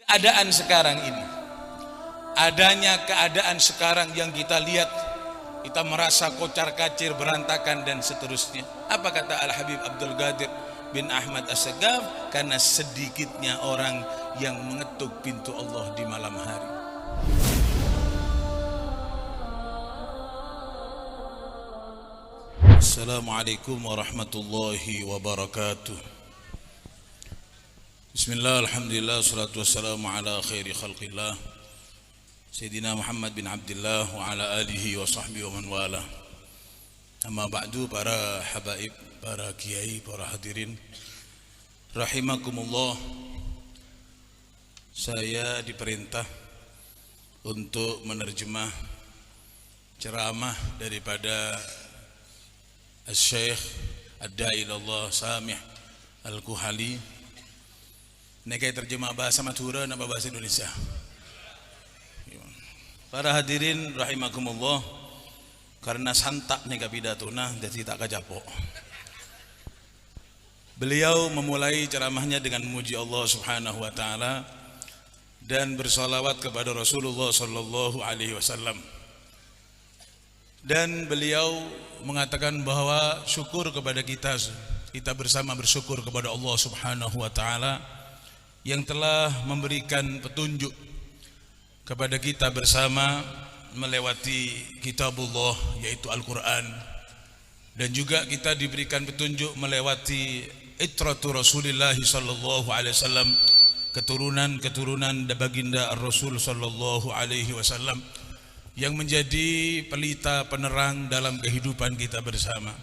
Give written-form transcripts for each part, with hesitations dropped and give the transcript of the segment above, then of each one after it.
keadaan sekarang ini, adanya keadaan sekarang yang kita lihat, kita merasa kocar-kacir, berantakan dan seterusnya. Apa kata Al-Habib Abdul Qadir bin Ahmad As-Sagaf? Karena sedikitnya orang yang mengetuk pintu Allah di malam hari. Assalamualaikum warahmatullahi wabarakatuh. Bismillah, alhamdulillah, salatu wassalamu ala khairi khalqillah Sayyidina Muhammad bin Abdullah wa ala alihi wa sahbihi wa man wala. Amma ba'du, para habaib, para kiai, para hadirin rahimakumullah. Saya diperintah untuk menerjemah ceramah daripada Al-Syekh Ad-Da'i ilallah Samih Al-Kuhali. Ini kayak terjemah bahasa Madura apa bahasa Indonesia? Para hadirin rahimakumullah, karena santak nih pidatuna jadi tak kajapok. Beliau memulai ceramahnya dengan memuji Allah Subhanahu wa taala dan bersalawat kepada Rasulullah sallallahu alaihi wasallam. Dan beliau mengatakan bahwa syukur kepada kita bersama bersyukur kepada Allah Subhanahu wa taala yang telah memberikan petunjuk kepada kita bersama melewati kitabullah yaitu Al-Quran, dan juga kita diberikan petunjuk melewati itratu Rasulullah sallallahu alaihi wasallam, keturunan baginda Ar-Rasul sallallahu alaihi wasallam yang menjadi pelita penerang dalam kehidupan kita bersama.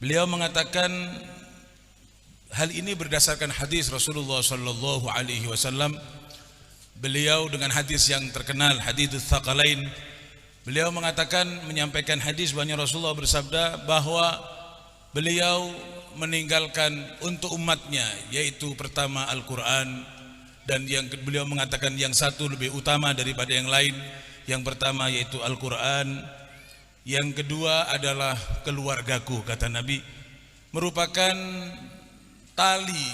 Beliau mengatakan hal ini berdasarkan hadis Rasulullah sallallahu alaihi wasallam. Beliau dengan hadis yang terkenal, hadits tsaqalain, beliau mengatakan, menyampaikan hadis bahwa Rasulullah bersabda bahwa beliau meninggalkan untuk umatnya yaitu pertama Al-Quran, dan beliau mengatakan yang satu lebih utama daripada yang lain. Yang pertama yaitu Al-Quran, yang kedua adalah keluargaku, kata Nabi, merupakan tali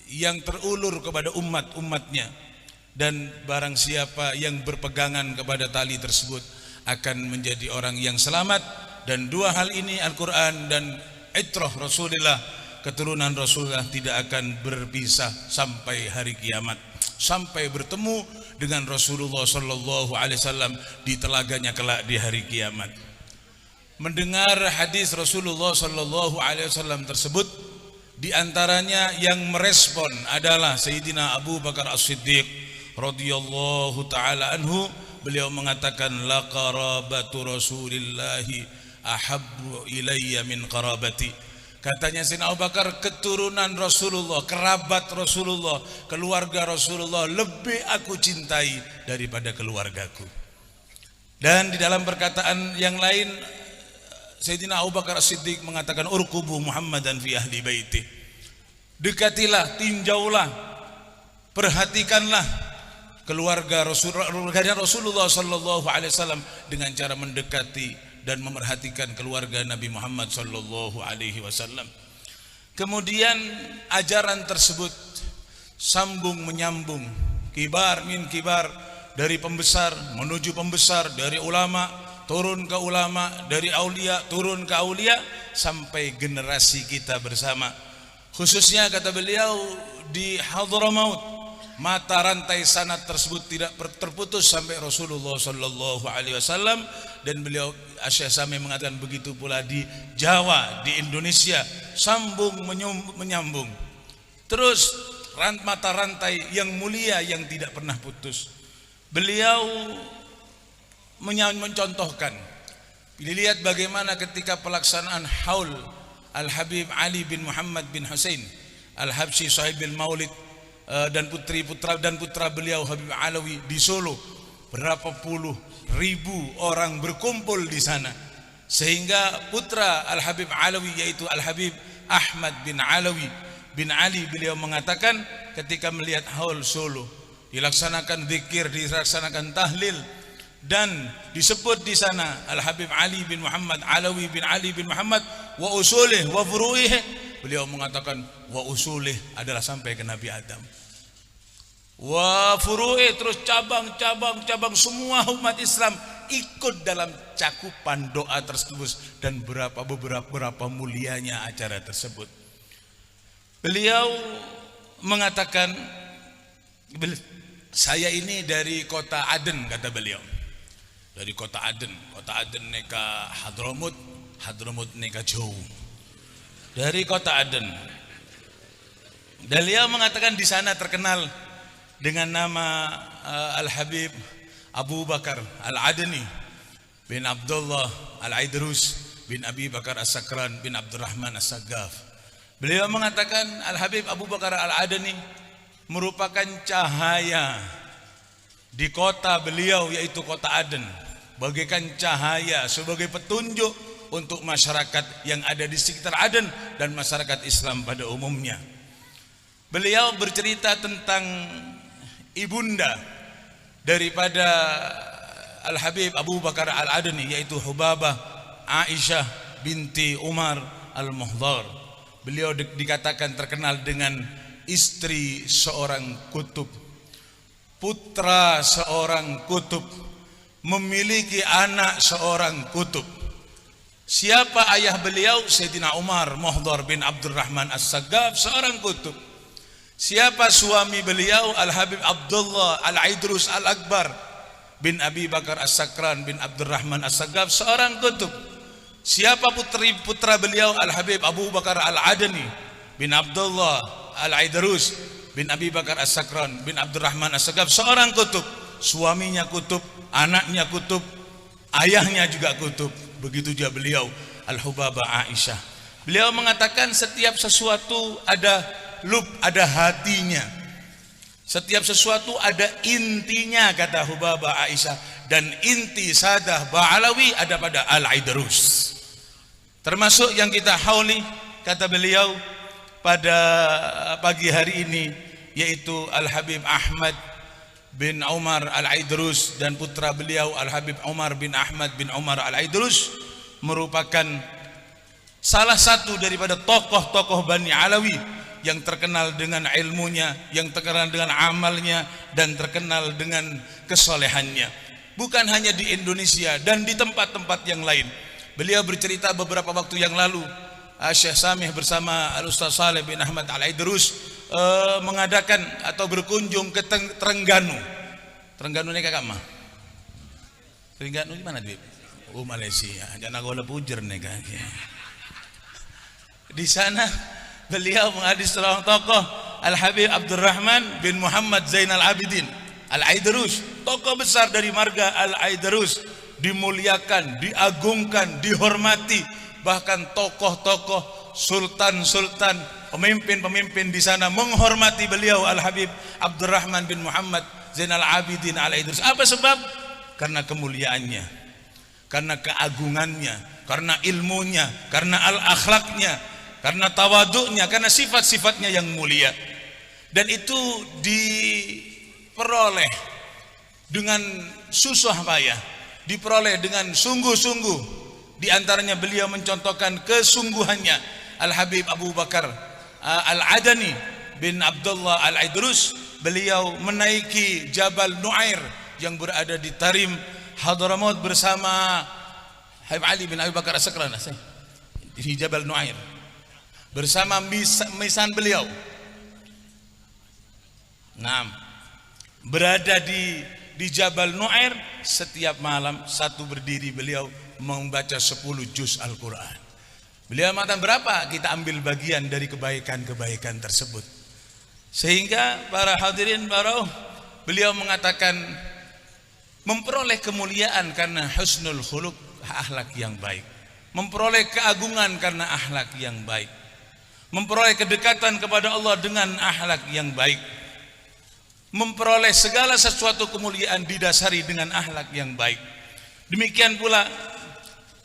yang terulur kepada umatnya, dan barang siapa yang berpegangan kepada tali tersebut akan menjadi orang yang selamat. Dan dua hal ini, Al-Quran dan itrah Rasulullah, keturunan Rasulullah, tidak akan berpisah sampai hari kiamat, sampai bertemu dengan Rasulullah sallallahu alaihi wasallam di telaganya kelak di hari kiamat. Mendengar hadis Rasulullah sallallahu alaihi wasallam tersebut, di antaranya yang merespon adalah Sayyidina Abu Bakar As-Siddiq radhiyallahu taala anhu. Beliau mengatakan, la qarabatu Rasulillahi ahabbu ilayya min qarabati. Katanya Sayyidina Abu Bakar, keturunan Rasulullah, kerabat Rasulullah, keluarga Rasulullah lebih aku cintai daripada keluargaku. Dan di dalam perkataan yang lain, Sayyidina Abu Bakar As-Siddiq mengatakan, urkubu Muhammadan fi ahli baiti. Dekatilah, tinjaulah, perhatikanlah keluarga Rasulullah sallallahu alaihi wasallam dengan cara mendekati dan memerhatikan keluarga Nabi Muhammad sallallahu alaihi wasallam. Kemudian ajaran tersebut sambung menyambung, kibar min kibar, dari pembesar menuju pembesar, dari ulama turun ke ulama, dari aulia turun ke aulia, sampai generasi kita bersama. Khususnya kata beliau di Hadramaut, mata rantai sanad tersebut tidak terputus sampai Rasulullah sallallahu alaihi wasallam. Dan beliau Syekh Sami mengatakan begitu pula di Jawa, di Indonesia, sambung menyambung terus mata rantai yang mulia yang tidak pernah putus. Beliau mencontohkan, dilihat bagaimana ketika pelaksanaan haul Al-Habib Ali bin Muhammad bin Husain Al-Habsyi sahibil Maulid dan putra beliau Habib Alawi di Solo. Berapa puluh ribu orang berkumpul di sana, sehingga putra Al-Habib Alawi yaitu Al-Habib Ahmad bin Alawi bin Ali, beliau mengatakan ketika melihat haul Solo dilaksanakan zikir, dilaksanakan tahlil, dan disebut di sana Al-Habib Ali bin Muhammad Alawi bin Ali bin Muhammad wa usulih wa furu'ih, beliau mengatakan wa usulih adalah sampai ke Nabi Adam, wa furu'i, terus cabang semua umat Islam ikut dalam cakupan doa tersebut, dan beberapa mulianya acara tersebut. Beliau mengatakan, saya ini dari kota Aden, kata beliau, dari kota Aden neka Hadramut neka jauh dari kota Aden. Beliau mengatakan di sana terkenal dengan nama Al-Habib Abu Bakar Al-Adani bin Abdullah Al-Aidrus bin Abi Bakar As-Sakran bin Abdurrahman As-Saggaf. Beliau mengatakan Al-Habib Abu Bakar Al-Adani merupakan cahaya di kota beliau, yaitu kota Aden, bagaikan cahaya sebagai petunjuk untuk masyarakat yang ada di sekitar Aden dan masyarakat Islam pada umumnya. Beliau bercerita tentang ibunda daripada Al-Habib Abu Bakar Al-Adani, yaitu Hubabah Aisyah binti Umar Al-Muhdar. Beliau dikatakan terkenal dengan istri seorang kutub, putra seorang kutub, memiliki anak seorang kutub. Siapa ayah beliau? Sayyidina Umar Muhdar bin Abdurrahman As-Saggaf, seorang kutub. Siapa suami beliau? Al-Habib Abdullah Al-Aidrus Al-Akbar bin Abi Bakar As-Sakran bin Abdurrahman As-Saggaf, seorang kutub. Siapa putra beliau? Al-Habib Abu Bakar Al-Adani bin Abdullah Al-Aidrus bin Abi Bakar As-Sakran bin Abdurrahman As-Saggaf, seorang kutub. Suaminya kutub, anaknya kutub, ayahnya juga kutub. Begitu juga beliau Al-Hubabah Aisyah. Beliau mengatakan setiap sesuatu ada ada hatinya. Setiap sesuatu ada intinya, kata Hubabah Aisyah, dan inti Sadah Ba'alawi ada pada Al-Aidrus. Termasuk yang kita hauli, kata beliau, pada pagi hari ini, yaitu Al-Habib Ahmad bin Umar Al-Aidrus dan putra beliau Al-Habib Umar bin Ahmad bin Umar Al-Aidrus, merupakan salah satu daripada tokoh-tokoh Bani Alawi yang terkenal dengan ilmunya, yang terkenal dengan amalnya, dan terkenal dengan kesolehannya. Bukan hanya di Indonesia dan di tempat-tempat yang lain. Beliau bercerita beberapa waktu yang lalu, Syekh Samih bersama Al-Ustaz Saleh bin Ahmad Al-Aidrus mengadakan atau berkunjung ke Terengganu. Terengganu ini kakak mah? Terengganu di mana, Bib? Oh, Malaysia. Jangan aku pujer nih kan. Di sana beliau menghadiri seorang tokoh, Al-Habib Abdurrahman bin Muhammad Zainal Abidin Al-Aidrus, tokoh besar dari marga Al-Aidrus, dimuliakan, diagungkan, dihormati. Bahkan tokoh-tokoh, sultan-sultan, pemimpin-pemimpin di sana menghormati beliau Al-Habib Abdurrahman bin Muhammad Zainal Abidin Al-Aidrus. Apa sebab? Karena kemuliaannya, karena keagungannya, karena ilmunya, karena al-akhlaknya, karena tawaduknya, karena sifat-sifatnya yang mulia. Dan itu diperoleh dengan susah payah, diperoleh dengan sungguh-sungguh. Di antaranya beliau mencontohkan kesungguhannya. Al-Habib Abu Bakar Al-Adani bin Abdullah Al-Aidrus, beliau menaiki Jabal Nu'air yang berada di Tarim Hadramaut bersama Habib Ali bin Abi Bakar As-Sakran di Jabal Nu'air, bersama misan beliau. Nah, berada di Jabal Nu'air, setiap malam satu berdiri beliau membaca 10 juz Al-Quran. Beliau mengatakan berapa kita ambil bagian dari kebaikan-kebaikan tersebut. Sehingga para hadirin baroh, beliau mengatakan memperoleh kemuliaan karena husnul khuluq, akhlak yang baik. Memperoleh keagungan karena akhlak yang baik. Memperoleh kedekatan kepada Allah dengan akhlak yang baik. Memperoleh segala sesuatu kemuliaan didasari dengan akhlak yang baik. Demikian pula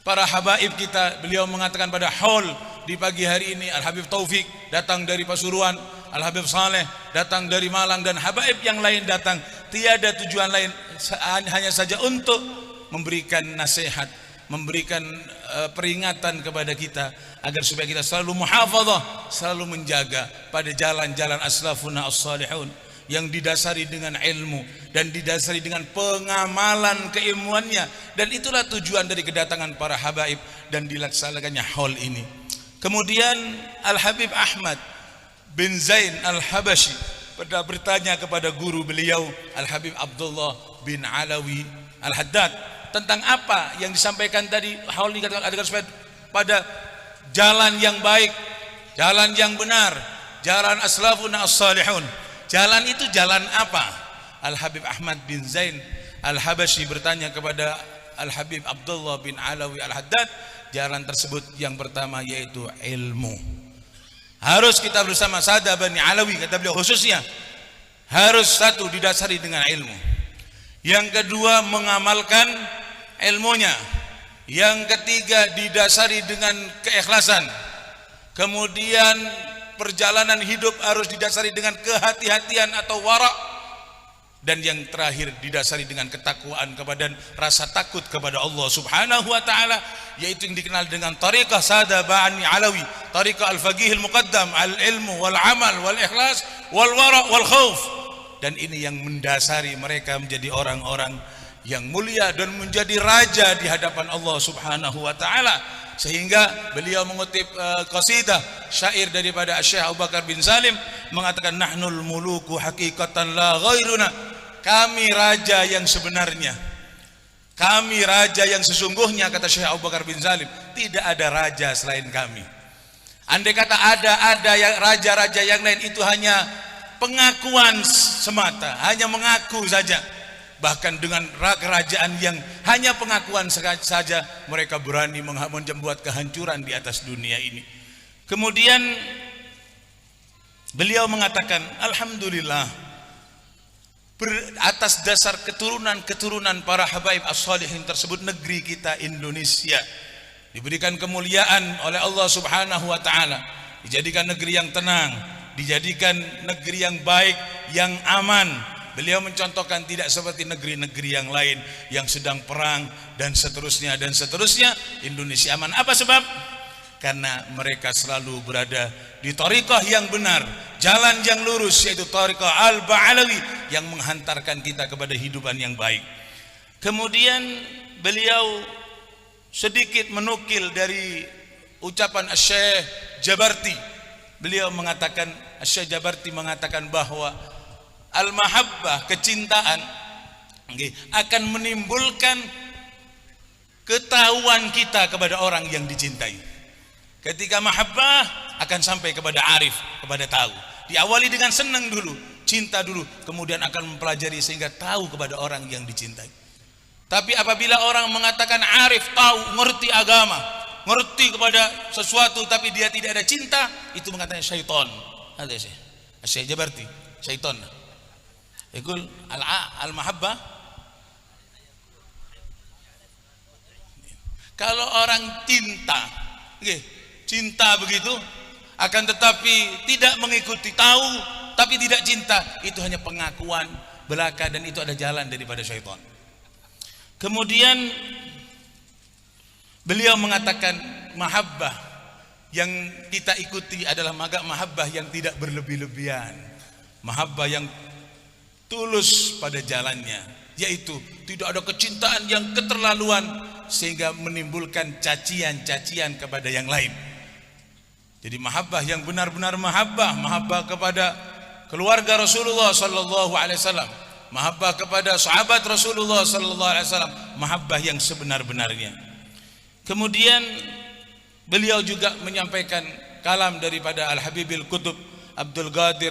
para habaib kita, beliau mengatakan pada haul di pagi hari ini, Al-Habib Taufik datang dari Pasuruan, Al-Habib Saleh datang dari Malang, dan habaib yang lain datang, tiada tujuan lain hanya saja untuk memberikan nasihat, memberikan peringatan kepada kita agar supaya kita selalu muhafadzah, selalu menjaga pada jalan-jalan aslafuna as-salihun yang didasari dengan ilmu dan didasari dengan pengamalan keilmuannya, dan itulah tujuan dari kedatangan para habaib dan dilaksanakannya haul ini. Kemudian Al-Habib Ahmad bin Zain Al-Habashi pernah bertanya kepada guru beliau Al-Habib Abdullah bin Alawi Al-Haddad tentang apa yang disampaikan tadi. Haul ini katakan supaya pada jalan yang baik, jalan yang benar, jalan aslafun as-salihun. Jalan itu jalan apa? Al-Habib Ahmad bin Zain Al-Habashi bertanya kepada Al-Habib Abdullah bin Alawi Al-Haddad, jalan tersebut yang pertama yaitu ilmu. Harus kita bersama Sada Bani Alawi, kata beliau, khususnya harus satu didasari dengan ilmu. Yang kedua mengamalkan ilmunya. Yang ketiga didasari dengan keikhlasan. Kemudian perjalanan hidup harus didasari dengan kehati-hatian atau wara', dan yang terakhir didasari dengan ketakwaan kepada rasa takut kepada Allah Subhanahu wa taala, yaitu yang dikenal dengan tariqah Sada Bani Alawi, tariqah al-faqih al-muqaddam, al-ilmu wal amal wal ikhlas wal wara' wal khauf. Dan ini yang mendasari mereka menjadi orang-orang yang mulia dan menjadi raja di hadapan Allah Subhanahu wa taala. Sehingga beliau mengutip qasidah syair daripada Syekh Abu Bakar bin Salim, mengatakan nahnul muluku hakikatan la ghairuna, kami raja yang sebenarnya, kami raja yang sesungguhnya, kata Syekh Abu Bakar bin Salim, tidak ada raja selain kami. Andai kata ada yang raja-raja yang lain, itu hanya pengakuan semata, hanya mengaku saja. Bahkan dengan kerajaan yang hanya pengakuan saja, mereka berani membuat kehancuran di atas dunia ini. Kemudian beliau mengatakan, alhamdulillah, atas dasar keturunan para habaib as-salihin tersebut, negeri kita Indonesia diberikan kemuliaan oleh Allah Subhanahu wa taala, dijadikan negeri yang tenang, dijadikan negeri yang baik, yang aman. Beliau mencontohkan tidak seperti negeri-negeri yang lain yang sedang perang dan seterusnya dan seterusnya. Indonesia aman. Apa sebab? Karena mereka selalu berada di thariqah yang benar, jalan yang lurus, yaitu thariqah al-Ba'alawi yang menghantarkan kita kepada hidupan yang baik. Kemudian beliau sedikit menukil dari ucapan Syekh Jabarti. Beliau mengatakan, Syekh Jabarti mengatakan bahwa al-mahabbah, kecintaan, akan menimbulkan ketahuan kita kepada orang yang dicintai. Ketika mahabbah akan sampai kepada arif, kepada tahu. Diawali dengan senang dulu, cinta dulu, kemudian akan mempelajari sehingga tahu kepada orang yang dicintai. Tapi apabila orang mengatakan arif, tahu, ngerti agama, ngerti kepada sesuatu, tapi dia tidak ada cinta, itu mengatakan syaitan. Ada Syekh Jabarti, syaitan. Yaqul al-mahabbah, kalau orang cinta begitu, akan tetapi tidak mengikuti, tahu tapi tidak cinta, itu hanya pengakuan belaka, dan itu ada jalan daripada syaitan. Kemudian beliau mengatakan mahabbah yang kita ikuti adalah mahabbah yang tidak berlebih-lebihan, mahabbah yang tulus pada jalannya, yaitu tidak ada kecintaan yang keterlaluan sehingga menimbulkan cacian-cacian kepada yang lain. Jadi mahabbah yang benar-benar mahabbah kepada keluarga Rasulullah sallallahu alaihi wasallam, mahabbah kepada sahabat Rasulullah sallallahu alaihi wasallam, mahabbah yang sebenar-benarnya. Kemudian beliau juga menyampaikan kalam daripada Al-Habibil Qutb Abdul Qadir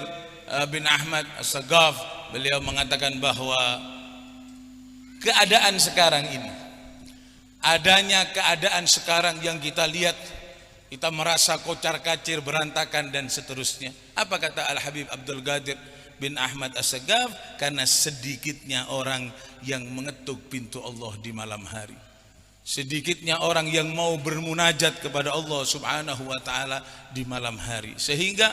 bin Ahmad As-Sagaf. Beliau mengatakan bahwa keadaan sekarang ini, adanya keadaan sekarang yang kita lihat, kita merasa kocar-kacir, berantakan dan seterusnya. Apa kata Al-Habib Abdul Qadir bin Ahmad As-Sagaf? Karena sedikitnya orang yang mengetuk pintu Allah di malam hari, sedikitnya orang yang mau bermunajat kepada Allah Subhanahu wa taala di malam hari. Sehingga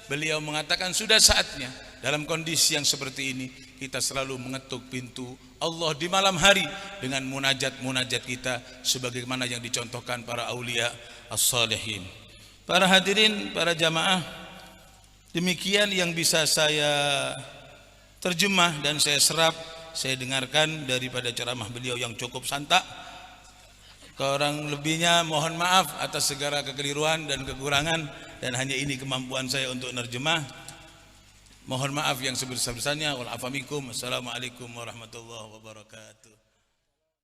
beliau mengatakan sudah saatnya dalam kondisi yang seperti ini kita selalu mengetuk pintu Allah di malam hari dengan munajat-munajat kita sebagaimana yang dicontohkan para aulia as-salihin. Para hadirin, para jamaah, demikian yang bisa saya terjemah dan saya serap, saya dengarkan daripada ceramah beliau yang cukup santak. Kurang lebihnya mohon maaf atas segala kekeliruan dan kekurangan, dan hanya ini kemampuan saya untuk nerjemah. Mohon maaf yang sebesar-besarnya. Wal afamikum. Assalamualaikum warahmatullahi wabarakatuh.